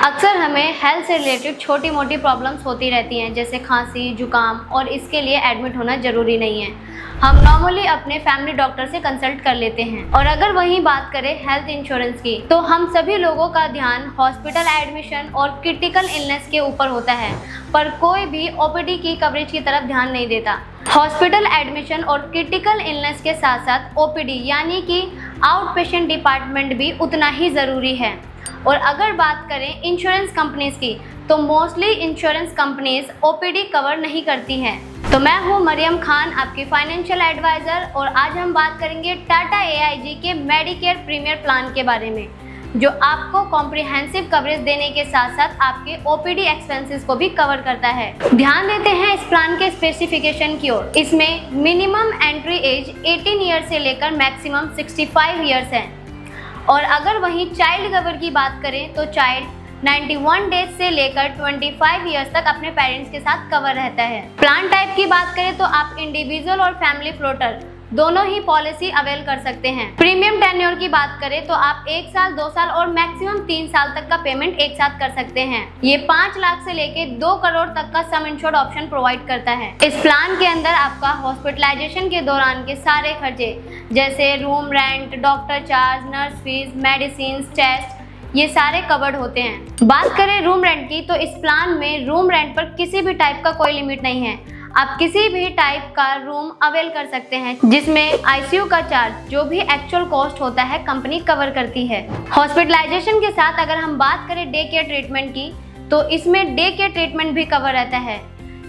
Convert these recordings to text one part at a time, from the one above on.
अक्सर हमें हेल्थ से रिलेटेड छोटी मोटी प्रॉब्लम्स होती रहती हैं, जैसे खांसी, जुकाम, और इसके लिए एडमिट होना ज़रूरी नहीं है। हम नॉर्मली अपने फैमिली डॉक्टर से कंसल्ट कर लेते हैं। और अगर वहीं बात करें हेल्थ इंश्योरेंस की, तो हम सभी लोगों का ध्यान हॉस्पिटल एडमिशन और क्रिटिकल इलनेस के ऊपर होता है, पर कोई भी ओपीडी की कवरेज की तरफ ध्यान नहीं देता। हॉस्पिटल एडमिशन और क्रिटिकल इलनेस के साथ साथ ओपीडी यानी कि आउट पेशेंट डिपार्टमेंट भी उतना ही ज़रूरी है। और अगर बात करें इंश्योरेंस कंपनीज की, तो mostly insurance companies OPD cover नहीं करती हैं। तो मैं हूं मरियम खान, आपकी फाइनेंशियल एडवाइज़र, और आज हम बात करेंगे टाटा AIG के मेडिकेयर प्रीमियर प्लान के बारे में, जो आपको कॉम्प्रिहेंसिव कवरेज देने के साथ साथ आपके ओपीडी एक्सपेंसेस को भी कवर करता है। ध्यान देते हैं इस प्लान के स्पेसिफिकेशन की ओर। इसमें मिनिमम एंट्री एज 18 ईयर से लेकर मैक्सिमम 65 ईयर्स है। और अगर वहीं चाइल्ड कवर की बात करें, तो चाइल्ड 91 डेज से लेकर 25 ईयर्स तक अपने पेरेंट्स के साथ कवर रहता है। प्लान टाइप की बात करें तो आप इंडिविजुअल और फैमिली फ्लोटर दोनों ही पॉलिसी अवेल कर सकते हैं। प्रीमियम टेन्योर की बात करें तो आप 1 साल, 2 साल और मैक्सिमम 3 साल तक का पेमेंट एक साथ कर सकते हैं। ये 5 लाख से लेके 2 करोड़ तक का सम इंश्योर्ड ऑप्शन प्रोवाइड करता है। इस प्लान के अंदर आपका हॉस्पिटलाइजेशन के दौरान के सारे खर्चे, जैसे room rent, doctor charge, nurse fees, medicine, test, ये सारे कवर्ड होते हैं। बात करें रूम रेंट की, तो इस प्लान में रूम रेंट पर किसी भी टाइप का कोई लिमिट नहीं है। आप किसी भी टाइप का रूम अवेल कर सकते हैं, जिसमें ICU का चार्ज, जो भी एक्चुअल कॉस्ट होता है, कंपनी कवर करती है। हॉस्पिटलाइजेशन के साथ अगर हम बात करें डे केयर ट्रीटमेंट की, तो इसमें डे केयर ट्रीटमेंट भी कवर रहता है।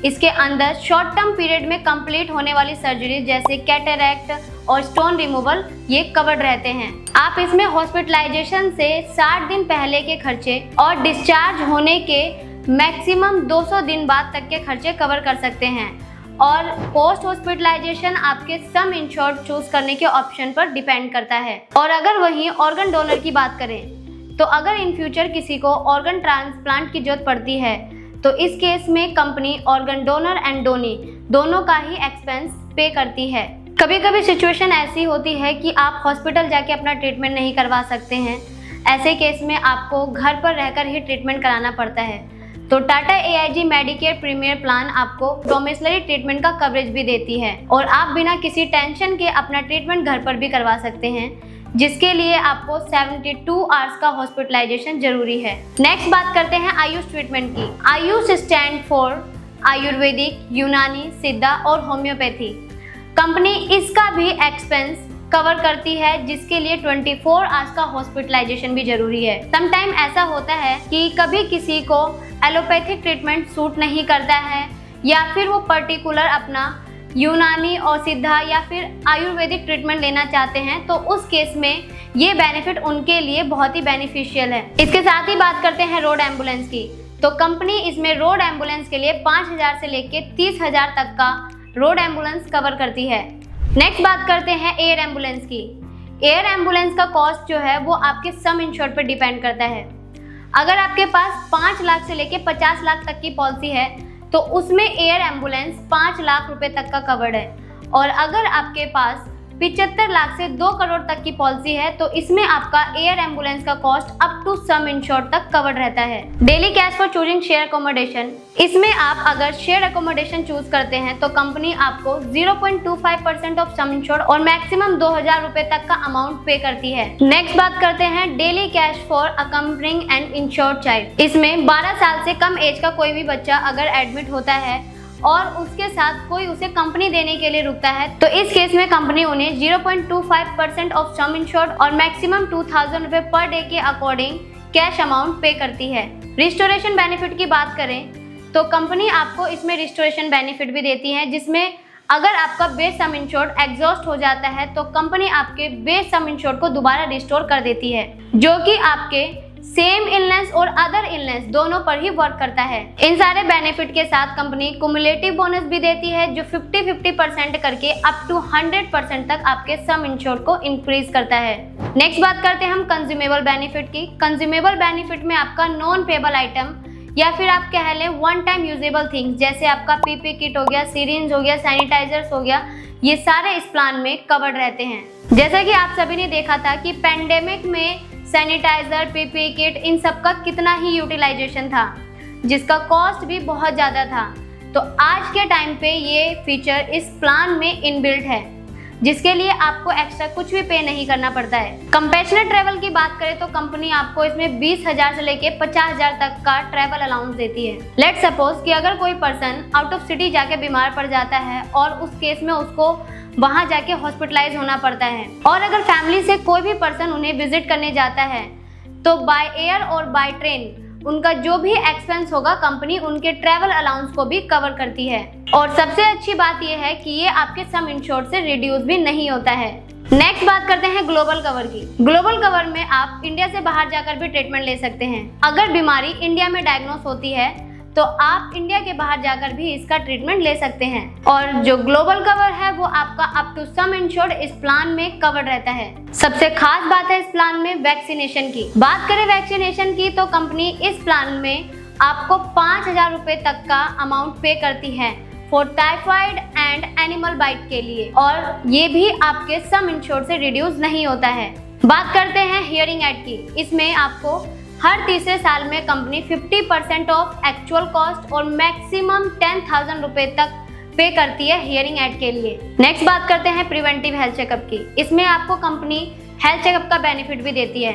इसके अंदर शॉर्ट टर्म पीरियड में कंप्लीट होने वाली सर्जरी, जैसे कैटरैक्ट और स्टोन रिमूवल, ये कवर्ड रहते हैं। आप इसमें हॉस्पिटलाइजेशन से 60 दिन पहले के खर्चे और डिस्चार्ज होने के मैक्सिमम 200 दिन बाद तक के खर्चे कवर कर सकते हैं। और पोस्ट हॉस्पिटलाइजेशन आपके सम इंश्योर्ड चूज करने के ऑप्शन पर डिपेंड करता है। और अगर वहीं ऑर्गन डोनर की बात करें, तो अगर इन फ्यूचर किसी को ऑर्गन ट्रांसप्लांट की जरूरत पड़ती है, तो इस केस में company organ donor and donee दोनों का ही एक्सपेंस पे करती है। कभी कभी सिचुएशन ऐसी होती है कि आप हॉस्पिटल जाके अपना ट्रीटमेंट नहीं करवा सकते हैं। ऐसे केस में आपको घर पर रहकर ही ट्रीटमेंट कराना पड़ता है। तो Tata AIG Medicare premier plan आपको डोमिसिलरी ट्रीटमेंट का कवरेज भी देती है, और आप बिना किसी टेंशन के अपना ट्रीटमेंट घर पर भी करवा सकते हैं, जिसके लिए आपको 72 आवर्स का हॉस्पिटलाइजेशन जरूरी है। नेक्स्ट बात करते हैं आयुष ट्रीटमेंट की। आयुष स्टैंड फॉर आयुर्वेदिक, यूनानी, सिद्धा और होम्योपैथी। कंपनी इसका भी एक्सपेंस कवर करती है, जिसके लिए 24 आवर्स का हॉस्पिटलाइजेशन भी जरूरी है। समटाइम ऐसा होता है कि कभी किसी को एलोपैथिक ट्रीटमेंट सूट नहीं करता है, या फिर वो पर्टिकुलर अपना यूनानी और सिद्धा या फिर आयुर्वेदिक ट्रीटमेंट लेना चाहते हैं, तो उस केस में ये बेनिफिट उनके लिए बहुत ही बेनिफिशियल है। इसके साथ ही बात करते हैं रोड एम्बुलेंस की। तो कंपनी इसमें रोड एम्बुलेंस के लिए 5000 से लेके 30,000 तक का रोड एम्बुलेंस कवर करती है। नेक्स्ट बात करते हैं एयर एम्बुलेंस की। एयर एम्बुलेंस का कॉस्ट जो है वो आपके सम इंश्योर्ड पर डिपेंड करता है। अगर आपके पास 5 लाख से लेके 50 लाख तक की पॉलिसी है, तो उसमें एयर एम्बुलेंस 5 लाख रुपए तक का कवर्ड है। और अगर आपके पास 75 लाख से 2 करोड़ तक की पॉलिसी है, तो इसमें आपका एयर एम्बुलेंस का cost up to sum insured तक कवर्ड रहता है। Daily cash for choosing share accommodation, इसमें आप अगर शेयर अकोमोडेशन चूज करते हैं, तो कंपनी आपको 0.25% ऑफ सम इंश्योर्ड और मैक्सिमम 2000 रुपए तक का अमाउंट पे करती है। नेक्स्ट बात करते हैं daily cash for accompanying and insured child. इसमें 12 साल से कम एज का कोई भी बच्चा अगर एडमिट होता है और उसके साथ कोई उसे कंपनी देने के लिए रुकता है, तो इस केस में कंपनी उन्हें 0.25% ऑफ सम इंश्योर्ड और मैक्सिमम 2000 रुपए पर डे के अकॉर्डिंग कैश अमाउंट पे करती है। रिस्टोरेशन बेनिफिट की बात करें, तो कंपनी आपको इसमें रिस्टोरेशन बेनिफिट भी देती है, जिसमें अगर आपका बेस सम इंश्योर्ड एग्जॉस्ट हो जाता है, तो कंपनी आपके बेस सम इंश्योर्ड को दोबारा रिस्टोर कर देती है, जो कि आपके सेम इलनेस और अदर इलनेस दोनों पर ही वर्क करता है। इन सारे बेनिफिट के साथ कंपनी कुमुलेटिव बोनस भी देती है, जो 50-50% करके अप टू 100% तक आपके सम इंश्योर्ड को इंक्रीज करता है। नेक्स्ट बात करते हैं हम कंज्यूमेबल बेनिफिट की। कंज्यूमेबल बेनिफिट में आपका नॉन पेबल आइटम या फिर आप कह लें वन टाइम यूजेबल थिंग्स, जैसे आपका पीपी किट हो गया, सिरिंज हो गया, सैनिटाइजर्स हो गया, ये सारे इस प्लान में कवर्ड रहते हैं। जैसा कि आप सभी ने देखा था कि पेंडेमिक में सैनिटाइजर, पीपीई किट, इन सब का कितना ही यूटिलाइजेशन था, जिसका कॉस्ट भी बहुत ज़्यादा था। तो आज के टाइम पे ये फीचर इस प्लान में इनबिल्ट है, जिसके लिए आपको एक्स्ट्रा कुछ भी पे नहीं करना पड़ता है। कंपैशनेट ट्रैवल की बात करें तो कंपनी आपको इसमें 20,000 से लेके 50,000 तक का ट्रैवल अलाउंस देती है। लेट सपोज कि अगर कोई पर्सन आउट ऑफ सिटी जाके बीमार पड़ जाता है और उस केस में उसको वहां जाके हॉस्पिटलाइज होना पड़ता है, और अगर फैमिली से कोई भी पर्सन उन्हें विजिट करने जाता है तो बाय एयर और बाय ट्रेन उनका जो भी एक्सपेंस होगा कंपनी उनके ट्रैवल अलाउंस को भी कवर करती है। और सबसे अच्छी बात यह है कि ये आपके सम इंश्योर्ड से रिड्यूस भी नहीं होता है। नेक्स्ट बात करते हैं ग्लोबल कवर की। ग्लोबल कवर में आप इंडिया से बाहर जाकर भी ट्रीटमेंट ले सकते हैं। अगर बीमारी इंडिया में डायग्नोस होती है तो आप इंडिया के बाहर जाकर भी इसका ट्रीटमेंट ले सकते हैं। और जो ग्लोबल कवर है वो आपका अप टू सम इंश्योर्ड इस प्लान में कवर रहता है। सबसे खास बात है इस प्लान में वैक्सीनेशन की। बात करें वैक्सीनेशन की तो कंपनी इस प्लान में आपको 5,000 रुपए तक का अमाउंट पे करती है for typhoid and animal bite के लिए, और ये भी आपके सम इंश्योर्ड से रिड्यूस नहीं होता है। बात करते हैं हियरिंग एड की। इसमें आपको हर तीसरे साल में कंपनी 50% ऑफ एक्चुअल कॉस्ट और मैक्सिमम 10,000 रुपए तक पे करती है हियरिंग एड के लिए। नेक्स्ट बात करते हैं प्रिवेंटिव हेल्थ चेकअप की। इसमें आपको कंपनी हेल्थ चेकअप का बेनिफिट भी देती है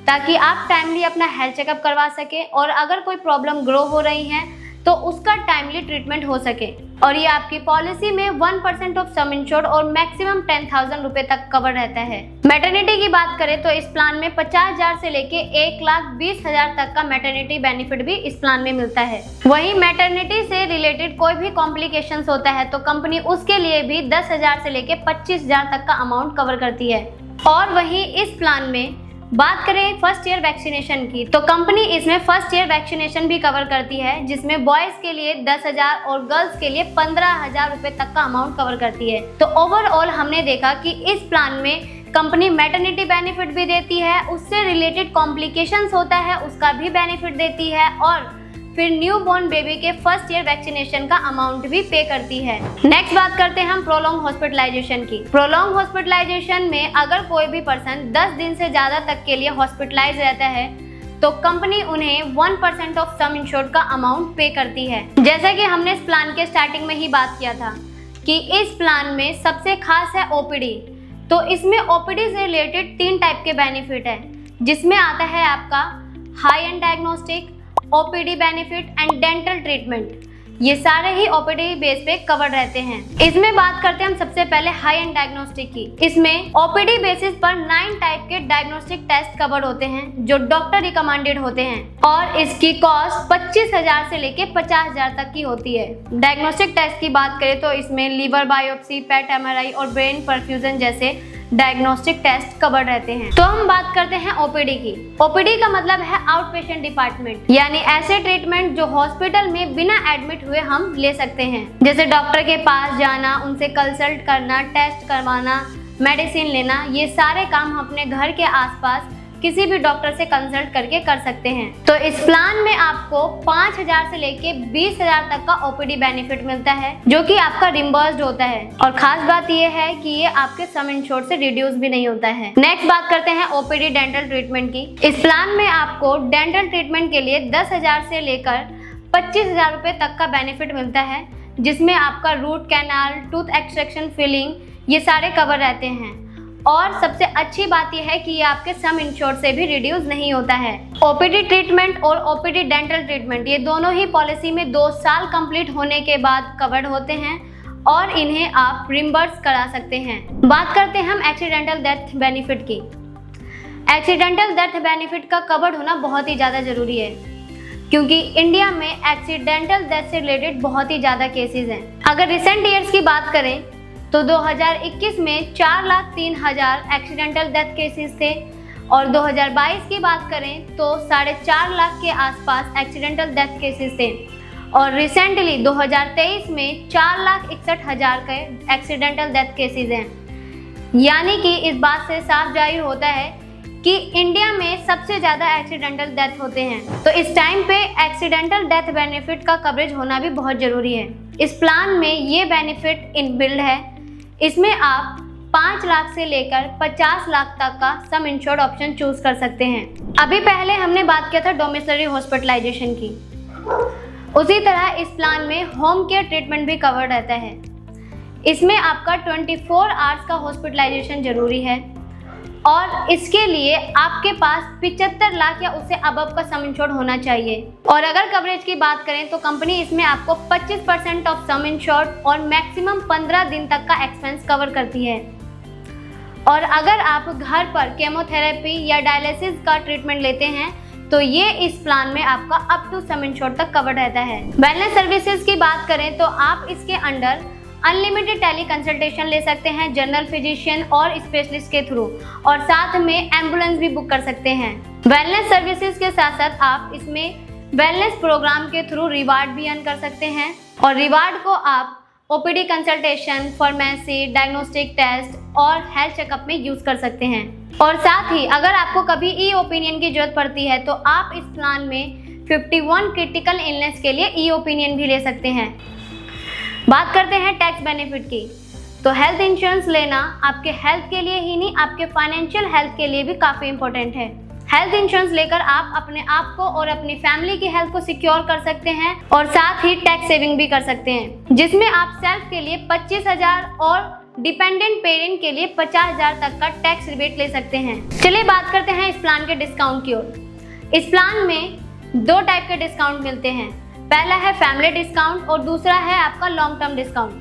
ताकि आप टाइमली अपना हेल्थ चेकअप करवा सके, और अगर कोई प्रॉब्लम ग्रो हो रही है तो उसका टाइमली ट्रीटमेंट हो सके। और ये आपकी पॉलिसी में 1% ऑफ सम इंश्योर्ड और मैक्सिमम 10,000 रुपए तक कवर रहता है। मैटरनिटी की बात करें तो इस प्लान में 50,000 से लेके 1,20,000 तक का मैटरनिटी बेनिफिट भी इस प्लान में मिलता है। वहीं मैटरनिटी से रिलेटेड कोई भी कॉम्प्लिकेशंस होता है तो कंपनी उसके लिए भी 10,000 से लेके 25,000 तक का अमाउंट कवर करती है। और वहीं इस प्लान में बात करें फर्स्ट ईयर वैक्सीनेशन की तो कंपनी इसमें फर्स्ट ईयर वैक्सीनेशन भी कवर करती है, जिसमें बॉयज के लिए 10,000 और गर्ल्स के लिए 15,000 रुपए तक का अमाउंट कवर करती है। तो ओवरऑल हमने देखा कि इस प्लान में कंपनी मैटरनिटी बेनिफिट भी देती है, उससे रिलेटेड कॉम्प्लिकेशंस होता है उसका भी बेनिफिट देती है, और फिर न्यू बॉर्न बेबी के फर्स्ट ईयर वैक्सीनेशन का अमाउंट भी पे करती है। नेक्स्ट बात करते हैं हम प्रोलॉन्ग हॉस्पिटलाइजेशन की। प्रोलॉन्ग हॉस्पिटलाइजेशन में अगर कोई भी पर्सन 10 दिन से ज्यादा तक के लिए हॉस्पिटलाइज रहता है तो कंपनी उन्हें 1% ऑफ सम इंश्योर्ड का अमाउंट पे करती है। जैसा कि हमने इस प्लान के स्टार्टिंग में ही बात किया था कि इस प्लान में सबसे खास है ओपीडी। तो इसमें ओपीडी से रिलेटेड 3 टाइप के बेनिफिट है, जिसमें आता है आपका high and diagnostic, OPD benefit and dental treatment. ये सारे ही ओपीडी बेस पे कवर रहते हैं। इसमें बात करते हैं हम सबसे पहले हाई एंड डायग्नोस्टिक की। इसमें ओपीडी बेसिस पर 9 टाइप के डायग्नोस्टिक टेस्ट कवर होते हैं जो डॉक्टर रिकमेंडेड होते हैं, और इसकी कॉस्ट 25,000 से लेके 50,000 तक की होती है। डायग्नोस्टिक टेस्ट की बात करें तो इसमें लीवर बायोप्सी, पेट एमआरआई और ब्रेन परफ्यूजन जैसे डायग्नोस्टिक टेस्ट कवर रहते हैं। तो हम बात करते हैं ओपीडी की। ओपीडी का मतलब है आउट पेशेंट डिपार्टमेंट, यानी ऐसे ट्रीटमेंट जो हॉस्पिटल में बिना एडमिट हुए हम ले सकते हैं, जैसे डॉक्टर के पास जाना, उनसे कंसल्ट करना, टेस्ट करवाना, मेडिसिन लेना। ये सारे काम हम अपने घर के आसपास किसी भी डॉक्टर से कंसल्ट करके कर सकते हैं। तो इस प्लान में आपको 5,000 से लेके 20,000 तक का ओपीडी बेनिफिट मिलता है, जो कि आपका रिम्बर्स्ड होता है। और खास बात यह है कि ये आपके सम इंश्योर्ड से रिड्यूस भी नहीं होता है। नेक्स्ट बात करते हैं ओपीडी डेंटल ट्रीटमेंट की। इस प्लान में आपको डेंटल ट्रीटमेंट के लिए 10,000 से लेकर 25,000 रुपए तक का बेनिफिट मिलता है, जिसमें आपका root canal, tooth extraction, filling, ये सारे कवर रहते हैं। और सबसे अच्छी बात यह है कि ये आपके सम इंश्योर्ड से भी रिड्यूस नहीं होता है। ओपीडी ट्रीटमेंट और ओपीडी डेंटल ट्रीटमेंट ये दोनों ही पॉलिसी में 2 साल कंप्लीट होने के बाद कवर्ड होते हैं, और इन्हें आप रिम्बर्स करा सकते हैं। बात करते हैं हम एक्सीडेंटल डेथ बेनिफिट की। एक्सीडेंटल डेथ बेनिफिट का कवर्ड होना बहुत ही ज़्यादा ज़रूरी है, क्योंकि इंडिया में एक्सीडेंटल डेथ से रिलेटेड बहुत ही ज़्यादा केसेस हैं। अगर रिसेंट ईयर्स की बात करें तो 2021 में 4,03,000 एक्सीडेंटल डेथ केसेस थे, और 2022 की बात करें तो 4.5 लाख के आसपास एक्सीडेंटल डेथ केसेस थे। और रिसेंटली 2023 में 4,61,000 के एक्सीडेंटल डेथ केसेस हैं। यानी कि इस बात से साफ जाहिर होता है कि इंडिया में सबसे ज़्यादा एक्सीडेंटल डेथ होते हैं। तो इस टाइम पे एक्सीडेंटल डेथ बेनिफिट का कवरेज होना भी बहुत ज़रूरी है। इस प्लान में ये बेनिफिट इनबिल्ड है। इसमें आप 5 लाख से लेकर 50 लाख तक का सम इंश्योर्ड ऑप्शन चूज कर सकते हैं। अभी पहले हमने बात किया था डोमिसिलरी हॉस्पिटलाइजेशन की, उसी तरह इस प्लान में होम केयर ट्रीटमेंट भी कवर रहता है। इसमें आपका 24 आवर्स का हॉस्पिटलाइजेशन जरूरी है और इसके लिए आपके पास 75 लाख या उससे अबव का सम इंश्योर्ड होना चाहिए। और अगर कवरेज की बात करें तो कंपनी इसमें आपको 25% ऑफ सम इंश्योर्ड और मैक्सिमम 15 दिन तक का एक्सपेंस कवर करती है। और अगर आप घर पर केमोथेरेपी या डायलिसिस का ट्रीटमेंट लेते हैं तो ये इस प्लान में आपका अप टू सम इंश्योर्ड तक कवर रहता है। वेलनेस सर्विसेज की बात करें तो आप इसके अंडर अनलिमिटेड टेली कंसल्टेशन ले सकते हैं जनरल फिजिशियन और स्पेशलिस्ट के थ्रू, और साथ में एम्बुलेंस भी बुक कर सकते हैं। वेलनेस सर्विसेज के साथ साथ आप इसमें वेलनेस प्रोग्राम के थ्रू रिवार्ड भी अर्न कर सकते हैं, और रिवार्ड को आप OPD consultation, pharmacy, diagnostic test और हेल्थ चेकअप में यूज कर सकते हैं। और साथ ही अगर आपको कभी ई ओपिनियन की जरूरत पड़ती है तो आप इस प्लान में 51 क्रिटिकल इलनेस के लिए ई ओपिनियन भी ले सकते हैं। बात करते हैं टैक्स बेनिफिट की, तो हेल्थ इंश्योरेंस लेना आपके हेल्थ के लिए ही नहीं, आपके फाइनेंशियल हेल्थ के लिए भी काफ़ी इंपॉर्टेंट है। हेल्थ इंश्योरेंस लेकर आप अपने आप को और अपनी फैमिली की हेल्थ को सिक्योर कर सकते हैं और साथ ही टैक्स सेविंग भी कर सकते हैं, जिसमें आप सेल्फ के लिए 25,000 और डिपेंडेंट पेरेंट के लिए 50,000 तक का टैक्स रिबेट ले सकते हैं। चलिए बात करते हैं इस प्लान के डिस्काउंट की ओर। इस प्लान में 2 टाइप के डिस्काउंट मिलते हैं, पहला है फैमिली डिस्काउंट और दूसरा है आपका long term discount.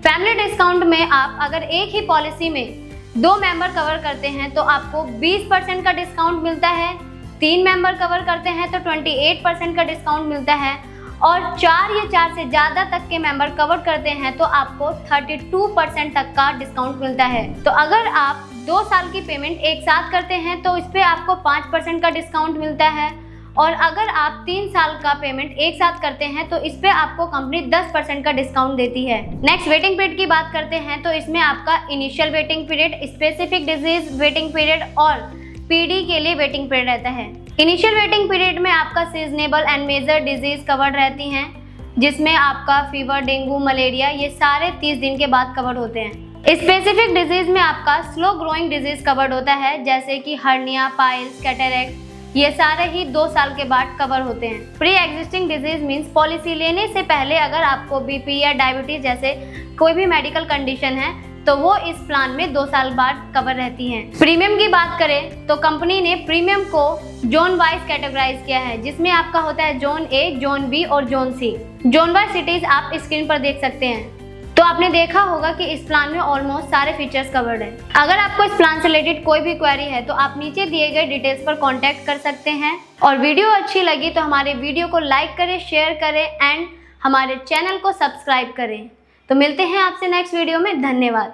Family discount में आप अगर एक ही पॉलिसी में 2 मेंबर कवर करते हैं तो आपको 20% का डिस्काउंट मिलता है, 3 मेंबर कवर करते हैं तो 28% का डिस्काउंट मिलता है, और 4 या 4 से ज़्यादा तक के मेंबर कवर करते हैं तो आपको 32% तक का डिस्काउंट मिलता है। तो अगर आप 2 साल की पेमेंट एक साथ करते हैं तो इस पर आपको 5% का डिस्काउंट मिलता है, और अगर आप 3 साल का पेमेंट एक साथ करते हैं तो इस पे आपको कंपनी 10% का डिस्काउंट देती है। नेक्स्ट वेटिंग पीरियड की बात करते हैं तो इसमें आपका initial waiting period, specific disease waiting period और पीडी के लिए वेटिंग पीरियड रहता है। इनिशियल वेटिंग पीरियड में आपका seasonable and major disease covered रहती हैं, जिसमें आपका फीवर, डेंगू, मलेरिया ये सारे 30 दिन के बाद कवर्ड होते हैं। स्पेसिफिक डिजीज में आपका स्लो ग्रोइंग डिजीज कवर्ड होता है, जैसे कि हर्निया, पाइल्स, कैटरेक्ट, ये सारे ही 2 साल के बाद कवर होते हैं। Pre existing disease means policy लेने से पहले अगर आपको बीपी या डायबिटीज जैसे कोई भी मेडिकल कंडीशन है तो वो इस प्लान में 2 साल बाद कवर रहती हैं। प्रीमियम की बात करें तो कंपनी ने प्रीमियम को जोन वाइज कैटेगराइज किया है, जिसमें आपका होता है जोन ए, जोन बी और जोन सी। जोन वाइज सिटीज आप स्क्रीन पर देख सकते हैं। तो आपने देखा होगा कि इस प्लान में ऑलमोस्ट सारे फीचर्स कवर्ड हैं। अगर आपको इस प्लान से रिलेटेड कोई भी क्वेरी है तो आप नीचे दिए गए डिटेल्स पर कांटेक्ट कर सकते हैं। और वीडियो अच्छी लगी तो हमारे वीडियो को लाइक करें, शेयर करें एंड हमारे चैनल को सब्सक्राइब करें। तो मिलते हैं आपसे नेक्स्ट वीडियो में। धन्यवाद।